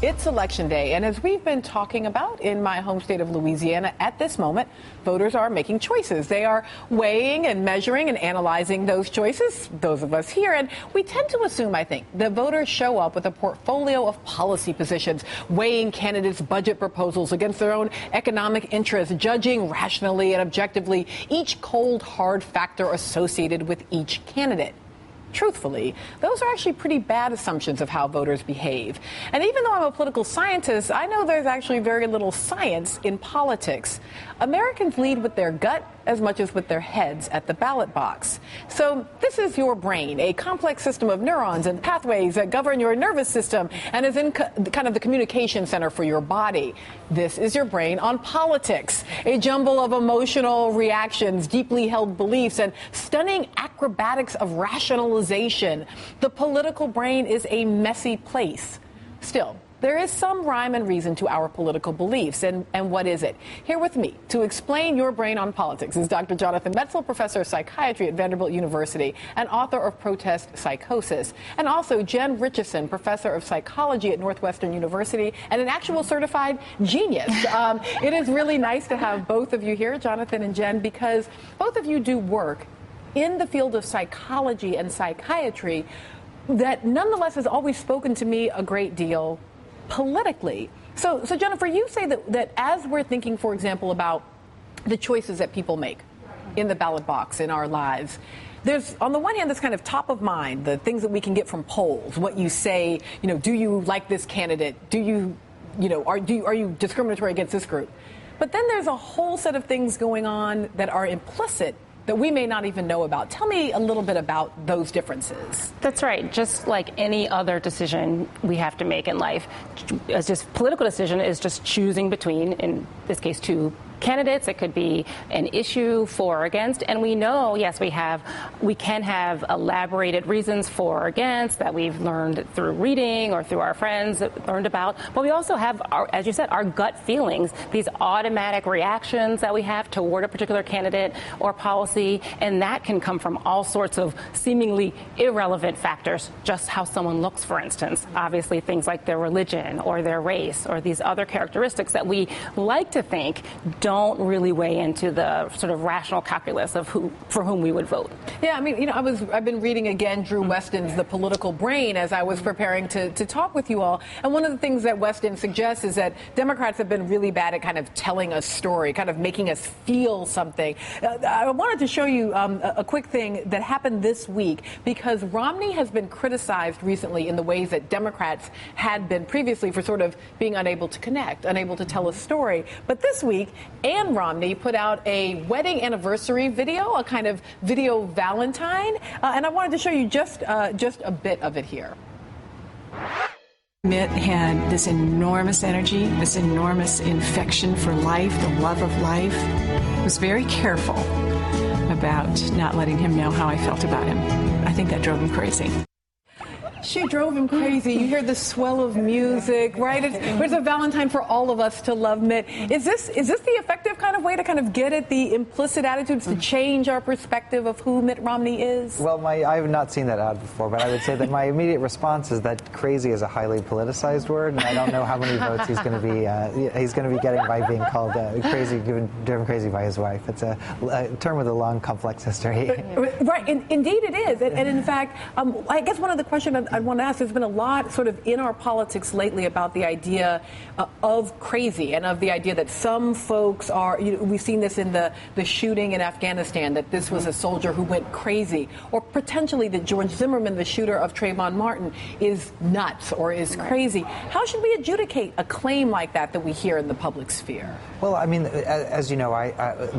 It's Election Day, and as we've been talking about in my home state of Louisiana, at this moment, voters are making choices. They are weighing and measuring and analyzing those choices, those of us here, and we tend to assume, I think, that voters show up with a portfolio of policy positions, weighing candidates' budget proposals against their own economic interests, judging rationally and objectively each cold, hard factor associated with each candidate. Truthfully, those are actually pretty bad assumptions of how voters behave. And even though I'm a political scientist, I know there's actually very little science in politics. Americans lead with their gut as much as with their heads at the ballot box. So this is your brain, a complex system of neurons and pathways that govern your nervous system and is in kind of the communication center for your body. This is your brain on politics, a jumble of emotional reactions, deeply held beliefs, and stunning acrobatics of rationalization. The political brain is a messy place. Still, there is some rhyme and reason to our political beliefs, and what is it? Here with me to explain your brain on politics is Dr. Jonathan Metzl, professor of psychiatry at Vanderbilt University and author of Protest Psychosis, and also Jen Richardson, professor of psychology at Northwestern University and an actual certified genius. It is really nice to have both of you here, Jonathan and Jen, because both of you do work in the field of psychology and psychiatry that nonetheless has always spoken to me a great deal politically. So Jennifer, you say that as we're thinking, for example, about the choices that people make in the ballot box in our lives, there's, on the one hand, this kind of top of mind, the things that we can get from polls, what you say, do you like this candidate? Are you discriminatory against this group? But then there's a whole set of things going on that are implicit that we may not even know about. Tell me a little bit about those differences. That's right. Just like any other decision we have to make in life, it's just political decision is just choosing between, in this case, two candidates. It could be an issue for or against, and we know, yes, we can have elaborated reasons for or against that we've learned through reading or through our friends that learned about, but we also have, as you said, our gut feelings, these automatic reactions that we have toward a particular candidate or policy, and that can come from all sorts of seemingly irrelevant factors, just how someone looks, for instance. Obviously, things like their religion or their race or these other characteristics that we like to think don't really weigh into the sort of rational calculus of for whom we would vote. Yeah, I mean, I've been reading again Drew Weston's The Political Brain as I was preparing to talk with you all. And one of the things that Weston suggests is that Democrats have been really bad at kind of telling a story, kind of making us feel something. I wanted to show you a quick thing that happened this week because Romney has been criticized recently in the ways that Democrats had been previously for sort of being unable to connect, unable to tell a story. But this week, Ann Romney put out a wedding anniversary video, a kind of video Valentine, and I wanted to show you just a bit of it here. Mitt had this enormous energy, this enormous infection for life, the love of life. I was very careful about not letting him know how I felt about him. I think that drove him crazy. She drove him crazy. You hear the swell of music, right? It's a Valentine for all of us to love Mitt. Is this the effective kind of way to kind of get at the implicit attitudes to change our perspective of who Mitt Romney is? Well, I have not seen that ad before, but I would say that my immediate response is that crazy is a highly politicized word, and I don't know how many votes he's going to be getting by being called crazy, driven crazy by his wife. It's a term with a long, complex history. Right, indeed it is. And in fact, I guess one of the questions I want to ask, there's been a lot sort of in our politics lately about the idea of crazy and of the idea that some folks are, we've seen this in the shooting in Afghanistan, that this was a soldier who went crazy, or potentially that George Zimmerman, the shooter of Trayvon Martin, is nuts or is crazy. How should we adjudicate a claim like that we hear in the public sphere? Well, I mean, as you know,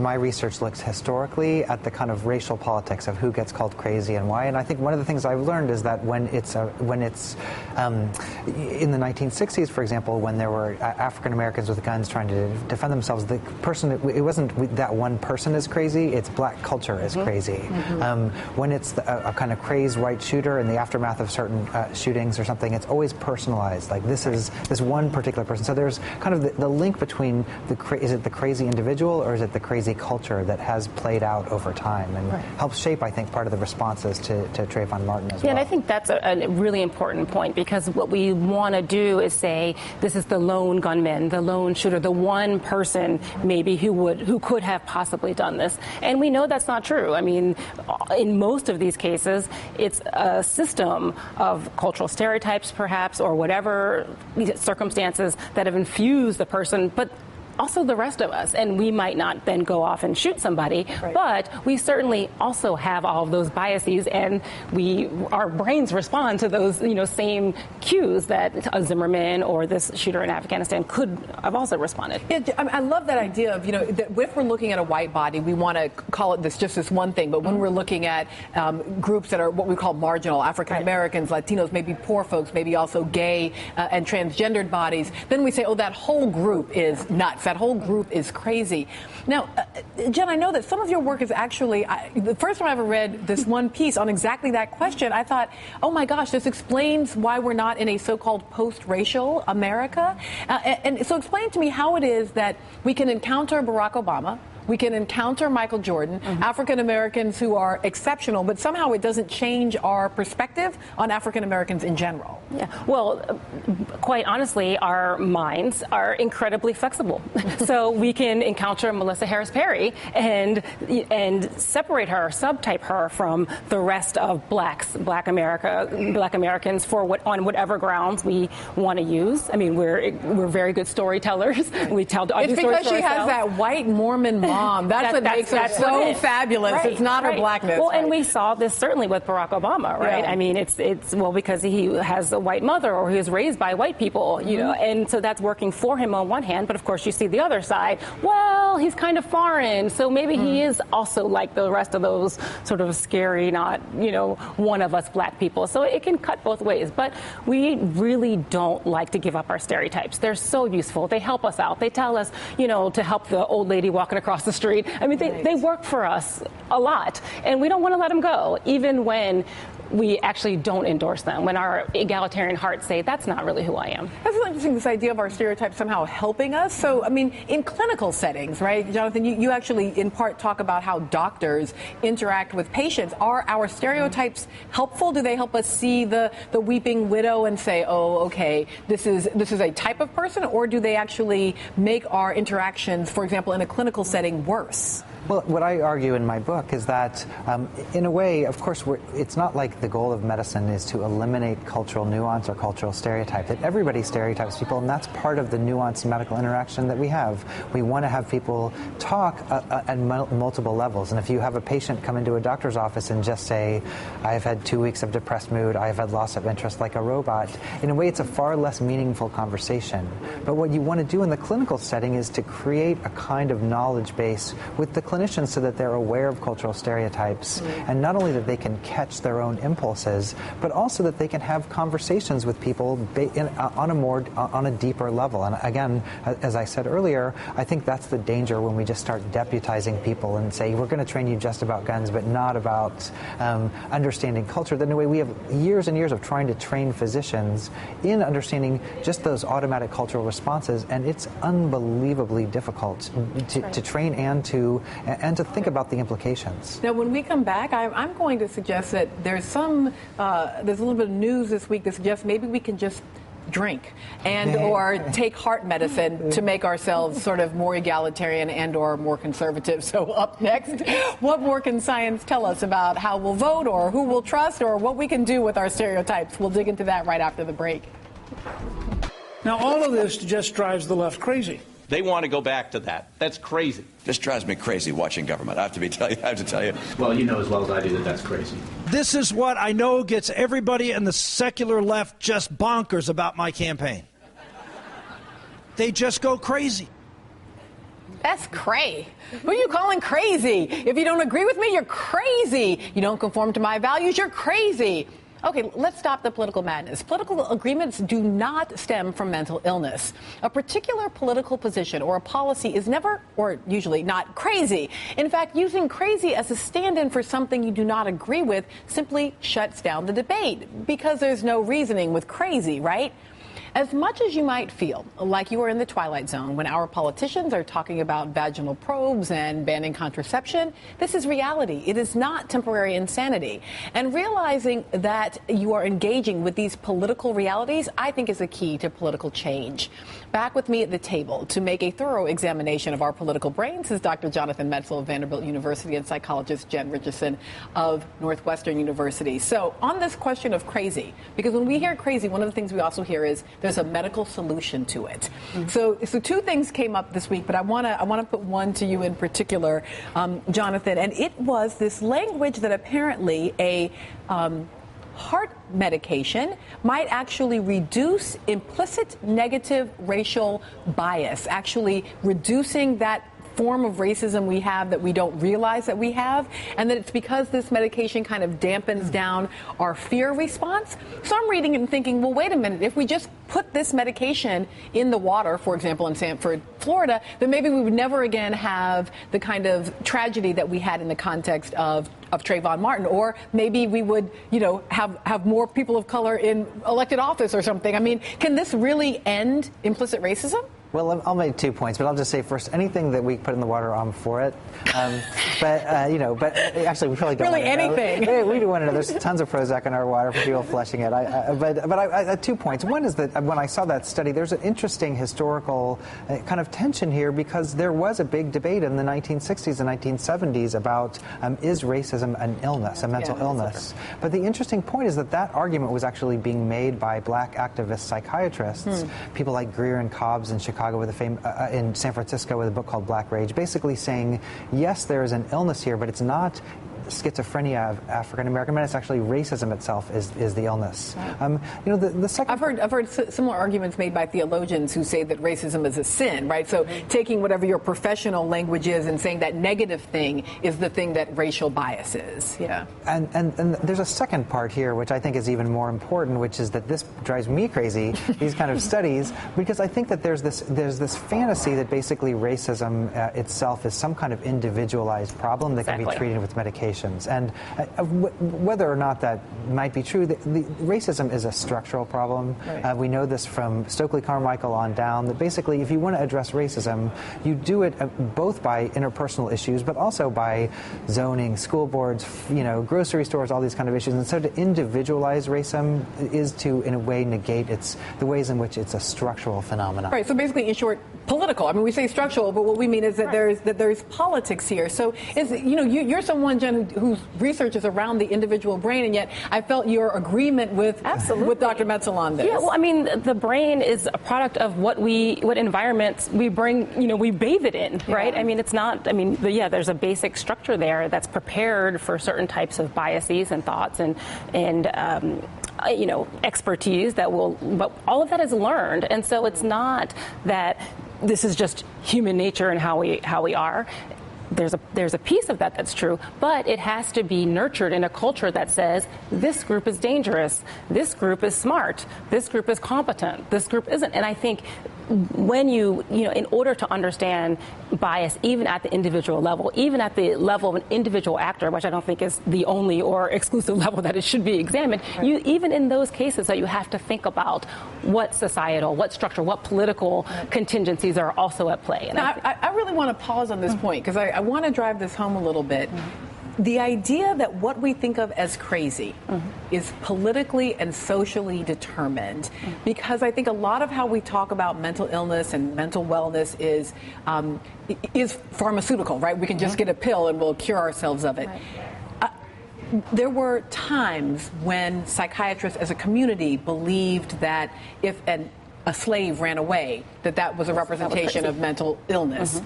my research looks historically at the kind of racial politics of who gets called crazy and why, and I think one of the things I've learned is that when it's in the 1960s, for example, when there were African Americans with guns trying to defend themselves, the person, it wasn't that one person is crazy, it's black culture is crazy. When it's a kind of crazed white shooter in the aftermath of certain shootings or something, it's always personalized, like this is this one particular person. So there's kind of the link between is it the crazy individual or is it the crazy culture that has played out over time and helps shape, I think, part of the responses to Trayvon Martin as well. Yeah, and I think that's an a really important point, because what we want to do is say this is the lone gunman, the lone shooter, the one person maybe who could have possibly done this. And we know that's not true. I mean, in most of these cases, it's a system of cultural stereotypes, perhaps, or whatever circumstances that have infused the person, but also the rest of us. And we might not then go off and shoot somebody, right, but we certainly also have all of those biases, and our brains respond to those, same cues that a Zimmerman or this shooter in Afghanistan could have also responded. Yeah, I love that idea of, that if we're looking at a white body, we want to call it just this one thing, but when we're looking at groups that are what we call marginal, African Americans, right, Latinos, maybe poor folks, maybe also gay and transgendered bodies, then we say, oh, that whole group is nuts. That whole group is crazy. Now, Jen, I know that some of your work is actually, the first time I ever read this one piece on exactly that question, I thought, oh my gosh, this explains why we're not in a so-called post-racial America. And so explain to me how it is that we can encounter Barack Obama, we can encounter Michael Jordan, African Americans who are exceptional, but somehow it doesn't change our perspective on African Americans in general. Yeah, well, quite honestly, our minds are incredibly flexible. So we can encounter Melissa Harris Perry and separate her, subtype her from the rest of Black Americans on whatever grounds we want to use. I mean, we're very good storytellers. We tell it's because she has that white Mormon mom. That's what makes her so fabulous. Right, it's not her blackness. Well, and we saw this certainly with Barack Obama, right? Yeah. I mean, it's because he has a white mother or he was raised by white people, and so that's working for him on one hand. But of course, you see the other side. Well, he's kind of foreign, so maybe he is also like the rest of those sort of scary, not one of us black people. So it can cut both ways. But we really don't like to give up our stereotypes. They're so useful. They help us out. They tell us, to help the old lady walking across the street. I mean, they work for us a lot, and we don't want to let them go, even when we actually don't endorse them, when our egalitarian hearts say, that's not really who I am. That's really interesting, this idea of our stereotypes somehow helping us. So, I mean, in clinical settings, right, Jonathan, you actually in part talk about how doctors interact with patients. Are our stereotypes helpful? Do they help us see the weeping widow and say, oh, okay, this is a type of person? Or do they actually make our interactions, for example, in a clinical setting, worse? Well, what I argue in my book is that, in a way, of course, it's not like the goal of medicine is to eliminate cultural nuance or cultural stereotype. That everybody stereotypes people, and that's part of the nuanced medical interaction that we have. We want to have people talk at multiple levels. And if you have a patient come into a doctor's office and just say, I've had 2 weeks of depressed mood, I've had loss of interest like a robot, in a way, it's a far less meaningful conversation. But what you want to do in the clinical setting is to create a kind of knowledge base with the clinicians so that they're aware of cultural stereotypes, and not only that they can catch their own impulses, but also that they can have conversations with people on a deeper level. And again, as I said earlier, I think that's the danger when we just start deputizing people and say, we're going to train you just about guns, but not about understanding culture. Then in a way, we have years and years of trying to train physicians in understanding just those automatic cultural responses, and it's unbelievably difficult to train and to think about the implications. Now, when we come back, I'm going to suggest that there's a little bit of news this week that suggests maybe we can just drink or take heart medicine to make ourselves sort of more egalitarian and or more conservative. So up next, what more can science tell us about how we'll vote or who we'll trust or what we can do with our stereotypes? We'll dig into that right after the break. Now, all of this just drives the left crazy. They want to go back to that. That's crazy. This drives me crazy watching government. I have to tell you. Well, you know as well as I do that that's crazy. This is what I know gets everybody in the secular left just bonkers about my campaign. They just go crazy. That's cray. Who are you calling crazy? If you don't agree with me, you're crazy. You don't conform to my values, you're crazy. Okay, let's stop the political madness. Political agreements do not stem from mental illness. A particular political position or a policy is never, or usually not, crazy. In fact, using crazy as a stand-in for something you do not agree with simply shuts down the debate because there's no reasoning with crazy, right? As much as you might feel like you are in the twilight zone when our politicians are talking about vaginal probes and banning contraception, this is reality. It is not temporary insanity. And realizing that you are engaging with these political realities, I think, is a key to political change. Back with me at the table to make a thorough examination of our political brains is Dr. Jonathan Metzl of Vanderbilt University and psychologist Jen Richardson of Northwestern University. So on this question of crazy, because when we hear crazy, one of the things we also hear is there's a medical solution to it. So two things came up this week, but I want to put one to you in particular, Jonathan, and it was this language that apparently a heart medication might actually reduce implicit negative racial bias, actually reducing that form of racism we have that we don't realize that we have, and that it's because this medication kind of dampens down our fear response. So I'm reading it and thinking, well, wait a minute, if we just put this medication in the water, for example, in Sanford, Florida, then maybe we would never again have the kind of tragedy that we had in the context of Trayvon Martin, or maybe we would, have more people of color in elected office or something. I mean, can this really end implicit racism? Well, I'll make 2 points, but I'll just say first, anything that we put in the water, I'm for it. But actually, we probably don't really want to anything. Know. We do want to know. There's tons of Prozac in our water for people flushing it. But I 2 points. One is that when I saw that study, there's an interesting historical kind of tension here, because there was a big debate in the 1960s and 1970s about is racism an illness, a mental illness. But the interesting point is that argument was actually being made by black activist psychiatrists, people like Greer and Cobbs in Chicago with in San Francisco with a book called Black Rage, basically saying, yes, there is an illness here, but it's not schizophrenia of African American men. It's actually racism itself is the illness. The second. I've heard similar arguments made by theologians who say that racism is a sin, right? So taking whatever your professional language is and saying that negative thing is the thing that racial bias is. Yeah. And there's a second part here, which I think is even more important, which is that this drives me crazy. These kind of studies, because I think that there's this fantasy that basically racism itself is some kind of individualized problem that can be treated with medication. And whether or not that might be true, the racism is a structural problem. Right. We know this from Stokely Carmichael on down, that basically if you want to address racism, you do it both by interpersonal issues, but also by zoning, school boards, grocery stores, all these kind of issues. And so to individualize racism is to, in a way, negate the ways in which it's a structural phenomenon. Right. So basically, in short, political. I mean, we say structural, but what we mean is that there's politics here. So you're someone, Jen, whose research is around the individual brain, and yet I felt your agreement with Dr. Metzl on this. Yeah, well, I mean, the brain is a product of what environments we bring, we bathe it in, right? I mean, it's not, there's a basic structure there that's prepared for certain types of biases and thoughts and expertise but all of that is learned. And so it's not that this is just human nature and how we are. There's a piece of that that's true, but it has to be nurtured in a culture that says this group is dangerous, this group is smart, this group is competent, this group isn't. And I think when in order to understand bias, even at the individual level, even at the level of an individual actor, which I don't think is the only or exclusive level that it should be examined, even in those cases that you have to think about what societal, what structure, what political contingencies are also at play. And now, I really want to pause on this point, because I want to drive this home a little bit. The idea that what we think of as crazy is politically and socially determined, because I think a lot of how we talk about mental illness and mental wellness is pharmaceutical, right? We can just get a pill and we'll cure ourselves of it. Right. There were times when psychiatrists as a community believed that if a slave ran away, that was a representation of mental illness.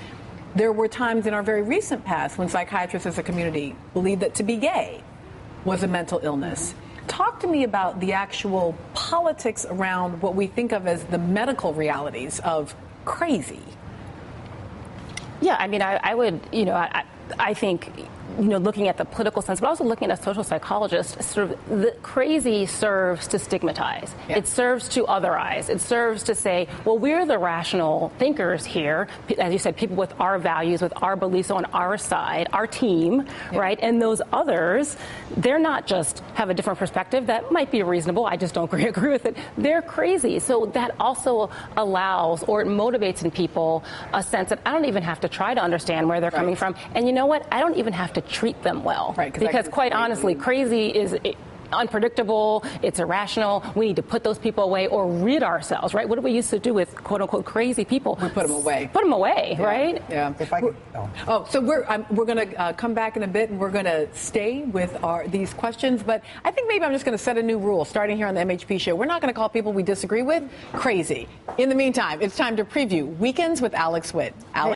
There were times in our very recent past when psychiatrists as a community believed that to be gay was a mental illness. Talk to me about the actual politics around what we think of as the medical realities of crazy. Yeah, I mean, I would, I think, looking at the political sense, but also looking at a social psychologist, sort of the crazy serves to stigmatize. Yeah. It serves to otherize. It serves to say, well, we're the rational thinkers here. As you said, people with our values, with our beliefs on our side, our team, right? And those others, they're not just have a different perspective. That might be reasonable. I just don't agree with it. They're crazy. So that also allows, or it motivates in people a sense that I don't even have to try to understand where they're coming from. And you know what? I don't even have to treat them well. Right, because quite honestly, crazy is unpredictable, it's irrational. We need to put those people away or rid ourselves, right? What do we used to do with quote unquote crazy people? We put them away. Put them away, right? Yeah. If I could, so we're going to come back in a bit, and we're going to stay with these questions. But I think maybe I'm just going to set a new rule starting here on the MHP show. We're not going to call people we disagree with crazy. In the meantime, it's time to preview Weekends with Alex Witt. Alex.